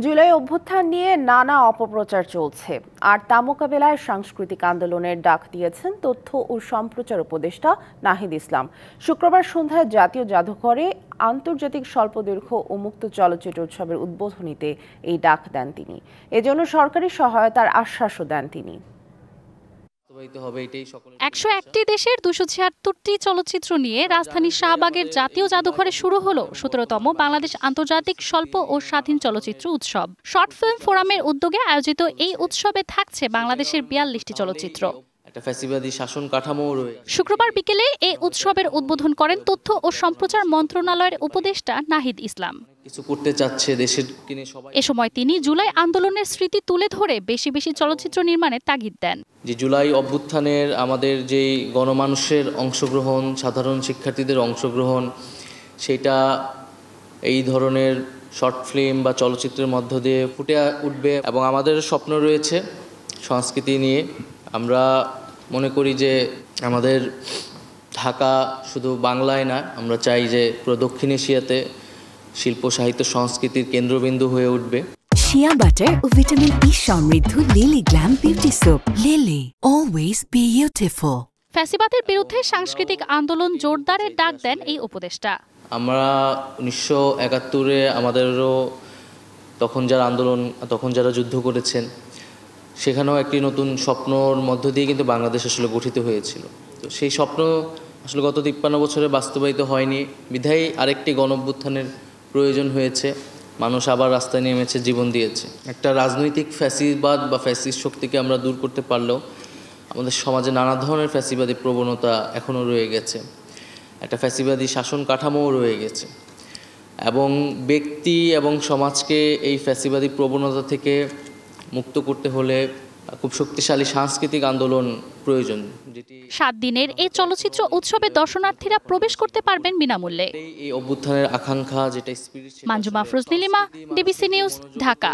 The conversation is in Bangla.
জুলাই অভ্যুত্থান নিয়ে নানা অপপ্রচার চলছে, আর তা মোকাবেলায় সাংস্কৃতিক আন্দোলনের ডাক দিয়েছেন তথ্য ও সম্প্রচার উপদেষ্টা নাহিদ ইসলাম। শুক্রবার সন্ধ্যায় জাতীয় জাদুঘরে আন্তর্জাতিক স্বল্পদৈর্ঘ্য ও মুক্ত চলচ্চিত্র উৎসবের উদ্বোধনীতে এই ডাক দেন তিনি। এজন্য সরকারি সহায়তার আশ্বাসও দেন তিনি। ১০১টি দেশের ২৭৬টি চলচ্চিত্র নিয়ে রাজধানীর শাহবাগের জাতীয় জাদুঘরে শুরু হলো ১৭তম বাংলাদেশ আন্তর্জাতিক স্বল্প ও স্বাধীন চলচ্চিত্র উৎসব। শর্ট ফিল্ম ফোরামের উদ্যোগে আয়োজিত এই উৎসবে থাকছে বাংলাদেশের ৪২টি চলচ্চিত্র। শুক্রবার বিকেলে এই উৎসবের উদ্বোধন করেন তথ্য ও সম্প্রচার মন্ত্রণালয়ের উপদেষ্টা নাহিদ ইসলাম। এ সময় তিনি জুলাই আন্দোলনের স্মৃতি তুলে ধরে বেশি বেশি চলচ্চিত্র নির্মাণের তাগিদ দেন। যে জুলাই অভ্যুত্থানের আমাদের যে গণমানুষের অংশগ্রহণ, সাধারণ শিক্ষার্থীদের অংশগ্রহণ, সেটা এই ধরনের শর্ট ফিল্ম বা চলচ্চিত্রের মধ্য দিয়ে ফুটে উঠবে। এবং আমাদের স্বপ্ন রয়েছে সংস্কৃতি নিয়ে। আমরা মনে করি যে আমাদের ঢাকা শুধু বাংলায় না, আমরা চাই যে পুরো দক্ষিণ এশিয়াতে শিল্প সাহিত্য সংস্কৃতির কেন্দ্রবিন্দু হয়ে উঠবে। শিয়া বাটার ও ভিটামিন ই সমৃদ্ধ lily glam beauty soap. Lily, always beautiful. ফ্যাসিবাদের বিরুদ্ধে সাংস্কৃতিক আন্দোলন জোরদারের ডাক দেন এই উপদেষ্টা। আমরা ১৯৭১-এ আমাদেরও তখন যারা যুদ্ধ করেছেন, সেখানেও একটি নতুন স্বপ্নর মধ্য দিয়ে কিন্তু বাংলাদেশ আসলে গঠিত হয়েছিল। তো সেই স্বপ্ন আসলে গত ৫৩ বছরে বাস্তবায়িত হয়নি, বিধায় আরেকটি গণঅভ্যুত্থানের প্রয়োজন হয়েছে। মানুষ আবার রাস্তায় নেমেছে, জীবন দিয়েছে। একটা রাজনৈতিক ফ্যাসিবাদ বা ফ্যাসিস্ট শক্তিকে আমরা দূর করতে পারলেও আমাদের সমাজে নানা ধরনের ফ্যাসিবাদী প্রবণতা এখনও রয়ে গেছে, একটা ফ্যাসিবাদী শাসন কাঠামোও রয়ে গেছে। এবং ব্যক্তি এবং সমাজকে এই ফ্যাসিবাদী প্রবণতা থেকে মুক্ত করতে হলে খুব শক্তিশালী সাংস্কৃতিক আন্দোলন প্রয়োজন। ৭ দিনের এই চলচ্চিত্র উৎসবে দর্শনার্থীরা প্রবেশ করতে পারবেন বিনামূল্যে। এই অভ্যুত্থানের আকাঙ্ক্ষা যেটা মানজুমা আফরোজ নীলিমা, ডিবিসি নিউজ, ঢাকা।